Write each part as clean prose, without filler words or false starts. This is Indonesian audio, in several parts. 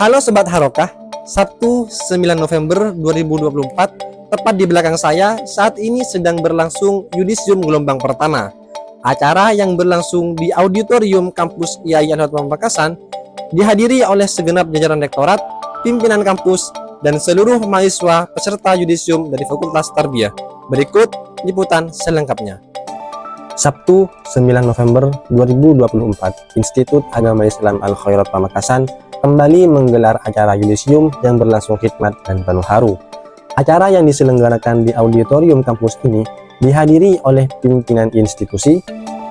Halo Sobat Harokah, Sabtu 9 November 2024, tepat di belakang saya, saat ini sedang berlangsung Yudisium gelombang pertama. Acara yang berlangsung di auditorium kampus IAI Al Pamekasan dihadiri oleh segenap jajaran rektorat, pimpinan kampus, dan seluruh mahasiswa peserta Yudisium dari Fakultas Tarbiyah. Berikut liputan selengkapnya. Sabtu 9 November 2024, Institut Agama Islam Al-Khairat Pamekasan kembali menggelar acara Yudisium yang berlangsung hikmat dan penuh haru. Acara yang diselenggarakan di auditorium kampus ini dihadiri oleh pimpinan institusi,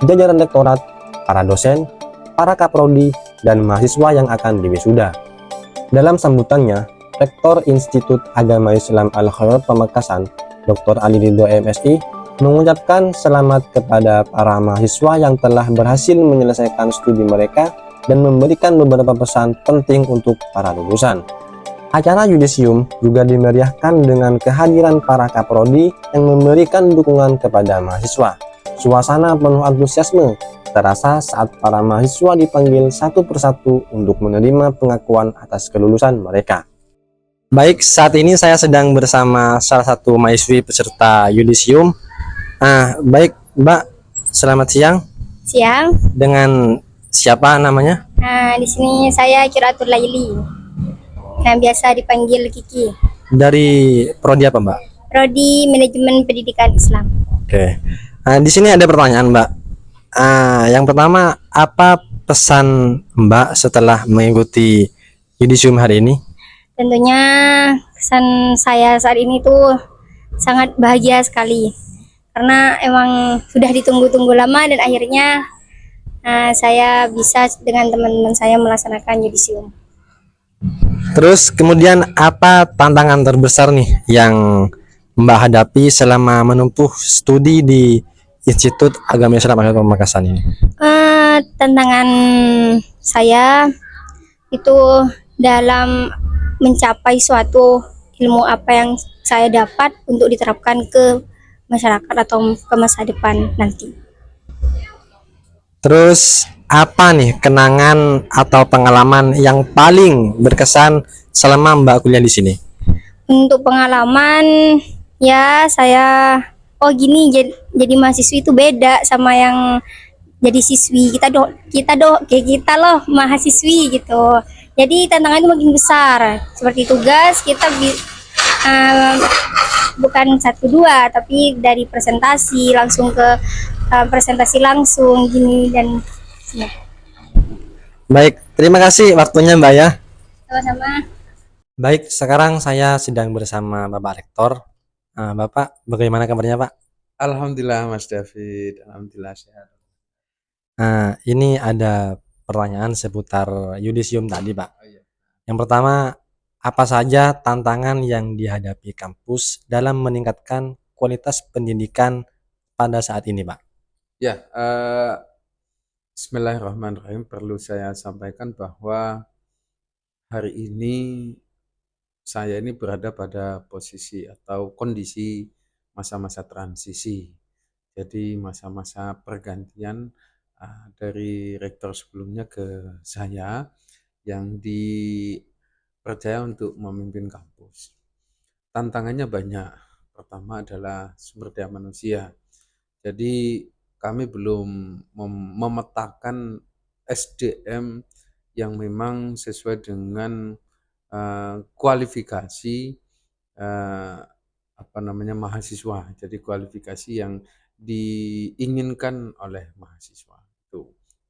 jajaran rektorat, para dosen, para kaprodi, dan mahasiswa yang akan diwisuda. Dalam sambutannya, Rektor Institut Agama Islam Al-Khairat Pamekasan, Dr. Ali Ridho MSI, mengucapkan selamat kepada para mahasiswa yang telah berhasil menyelesaikan studi mereka dan memberikan beberapa pesan penting untuk para lulusan. Acara Yudisium juga dimeriahkan dengan kehadiran para kaprodi yang memberikan dukungan kepada mahasiswa. Suasana penuh antusiasme terasa saat para mahasiswa dipanggil satu persatu untuk menerima pengakuan atas kelulusan mereka. Baik, saat ini saya sedang bersama salah satu mahasiswi peserta Yudisium. Baik Mbak, selamat siang. Siang. Dengan siapa namanya? Nah, di sini saya Kiratul Laili, yang biasa dipanggil Kiki. Dari prodi apa Mbak? Prodi Manajemen Pendidikan Islam. Oke. Di sini ada pertanyaan Mbak. Yang pertama, apa pesan Mbak setelah mengikuti Yudisium hari ini? Tentunya kesan saya saat ini tuh sangat bahagia sekali, karena emang sudah ditunggu-tunggu lama dan akhirnya saya bisa dengan teman-teman saya melaksanakan Yudisium. Terus kemudian apa tantangan terbesar nih yang Mbak hadapi selama menempuh studi di Institut Agama Islam Al Pamekasan ini? Tantangan saya itu dalam mencapai suatu ilmu apa yang saya dapat untuk diterapkan ke masyarakat atau ke masa depan nanti. Terus apa nih kenangan atau pengalaman yang paling berkesan selama Mbak kuliah di sini? Untuk pengalaman ya saya gini jadi mahasiswi itu beda sama yang jadi siswi. Kita kayak kita loh mahasiswi gitu. Jadi tantangannya makin besar. Seperti tugas kita bukan 1-2 tapi dari presentasi langsung ke presentasi langsung gini dan sini. Baik, terima kasih waktunya Mbak ya. Sama-sama. Baik, sekarang saya sedang bersama Bapak Rektor. Bapak, bagaimana kabarnya Pak? Alhamdulillah Mas David, alhamdulillah sehat. Ini ada pertanyaan seputar Yudisium tadi Pak. Oh, iya. Yang pertama, apa saja tantangan yang dihadapi kampus dalam meningkatkan kualitas pendidikan pada saat ini Pak? Ya, Bismillahirrahmanirrahim. Perlu saya sampaikan bahwa hari ini saya ini berada pada posisi atau kondisi masa-masa transisi. Jadi masa-masa pergantian dari rektor sebelumnya ke saya yang dipercaya untuk memimpin kampus. Tantangannya banyak. Pertama adalah sumber daya manusia. Jadi kami belum memetakan SDM yang memang sesuai dengan kualifikasi mahasiswa. Jadi kualifikasi yang diinginkan oleh mahasiswa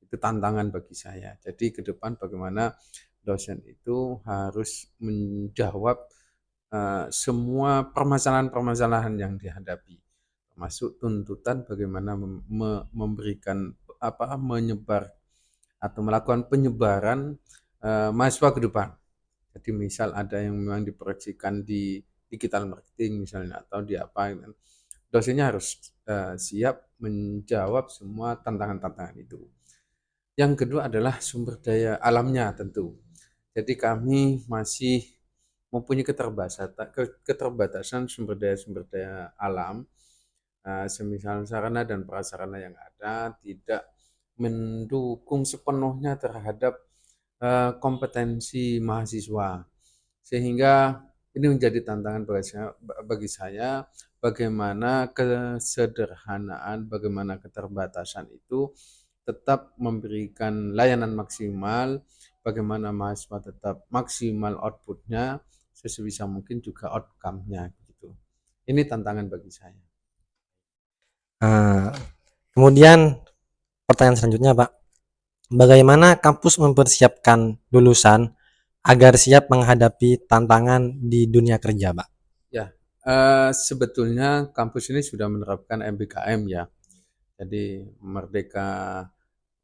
itu tantangan bagi saya. Jadi ke depan bagaimana dosen itu harus menjawab semua permasalahan-permasalahan yang dihadapi, termasuk tuntutan bagaimana memberikan menyebar atau melakukan penyebaran mahasiswa ke depan. Jadi misal ada yang memang diproyeksikan di digital marketing misalnya atau di apa, dosennya harus siap menjawab semua tantangan-tantangan itu. Yang kedua adalah sumber daya alamnya tentu. Jadi kami masih mempunyai keterbatasan sumber daya alam, semisal sarana dan prasarana yang ada tidak mendukung sepenuhnya terhadap kompetensi mahasiswa. Sehingga ini menjadi tantangan bagi saya bagaimana kesederhanaan, bagaimana keterbatasan itu tetap memberikan layanan maksimal, bagaimana mahasiswa tetap maksimal outputnya, sesebisa mungkin juga outcome-nya gitu. Ini tantangan bagi saya. Nah, kemudian pertanyaan selanjutnya, Pak. Bagaimana kampus mempersiapkan lulusan agar siap menghadapi tantangan di dunia kerja, Pak? Ya, sebetulnya kampus ini sudah menerapkan MBKM ya. Jadi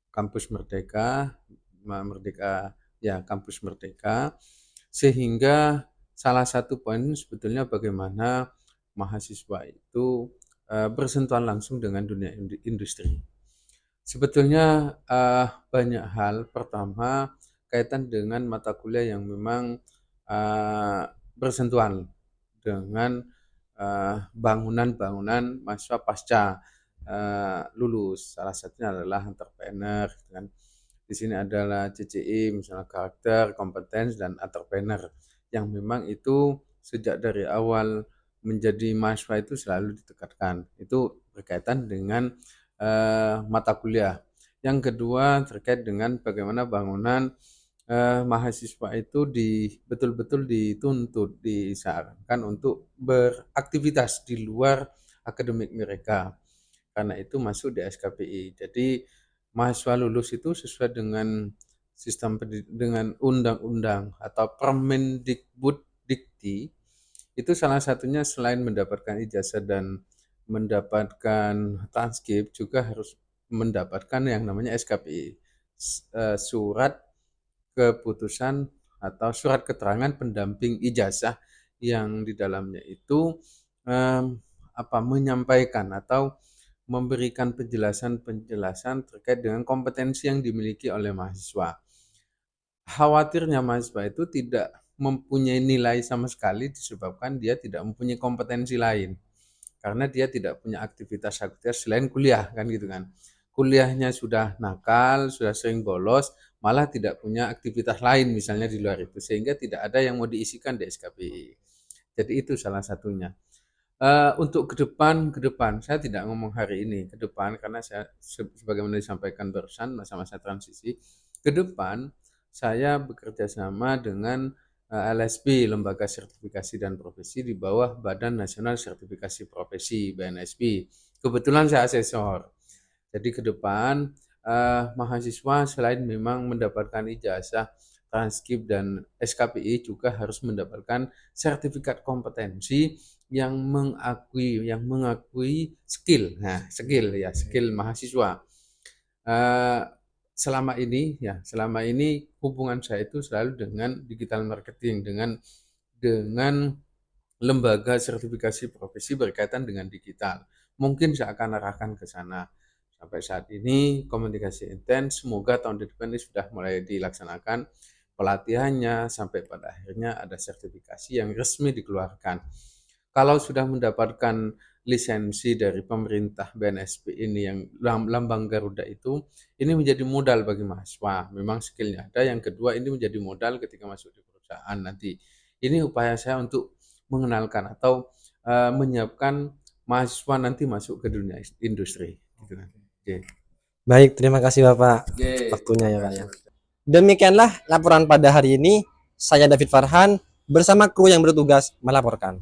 kampus merdeka, kampus merdeka, sehingga salah satu poin sebetulnya bagaimana mahasiswa itu bersentuhan langsung dengan dunia industri. Sebetulnya banyak hal. Pertama, kaitan dengan mata kuliah yang memang bersentuhan dengan bangunan-bangunan mahasiswa pasca lulus. Salah satunya adalah entrepreneur, kan. Di sini adalah CCI, misalnya karakter, kompetens, dan entrepreneur, yang memang itu sejak dari awal menjadi mahasiswa itu selalu ditekankan. Itu berkaitan dengan mata kuliah. Yang kedua terkait dengan bagaimana bangunan mahasiswa itu betul-betul dituntut, disarankan untuk beraktivitas di luar akademik mereka. Karena itu masuk di SKPI. Jadi mahasiswa lulus itu sesuai dengan dengan undang-undang atau Permendikbud Dikti, itu salah satunya selain mendapatkan ijazah dan mendapatkan transkrip juga harus mendapatkan yang namanya SKPI, surat keputusan atau surat keterangan pendamping ijazah, yang di dalamnya itu menyampaikan atau memberikan penjelasan-penjelasan terkait dengan kompetensi yang dimiliki oleh mahasiswa. Khawatirnya mahasiswa itu tidak mempunyai nilai sama sekali disebabkan dia tidak mempunyai kompetensi lain. Karena dia tidak punya aktivitas selain kuliah, kan gitu kan. Kuliahnya sudah nakal, sudah sering bolos, malah tidak punya aktivitas lain misalnya di luar itu, sehingga tidak ada yang mau diisikan di SKPI. Jadi itu salah satunya. Untuk ke depan saya tidak ngomong hari ini, ke depan karena saya sebagaimana disampaikan barusan masa-masa transisi, ke depan saya bekerja sama dengan LSP, Lembaga Sertifikasi dan Profesi, di bawah Badan Nasional Sertifikasi Profesi (BNSP). Kebetulan saya asesor. Jadi ke depan mahasiswa selain memang mendapatkan ijazah, transkrip, dan SKPI juga harus mendapatkan sertifikat kompetensi yang mengakui skill. Nah, skill mahasiswa. Selama ini hubungan saya itu selalu dengan digital marketing, dengan lembaga sertifikasi profesi berkaitan dengan digital. Mungkin saya akan arahkan ke sana. Sampai saat ini komunikasi intens, semoga tahun depan ini sudah mulai dilaksanakan pelatihannya sampai pada akhirnya ada sertifikasi yang resmi dikeluarkan. Kalau sudah mendapatkan lisensi dari pemerintah BNSP ini yang lambang Garuda itu, ini menjadi modal bagi mahasiswa. Memang skillnya ada. Yang kedua, ini menjadi modal ketika masuk di perusahaan nanti. Ini upaya saya untuk mengenalkan atau menyiapkan mahasiswa nanti masuk ke dunia industri. Gitu kan. Oke. Baik, terima kasih Bapak Oke. waktunya ya Pak ya. Demikianlah laporan pada hari ini. Saya David Farhan bersama kru yang bertugas melaporkan.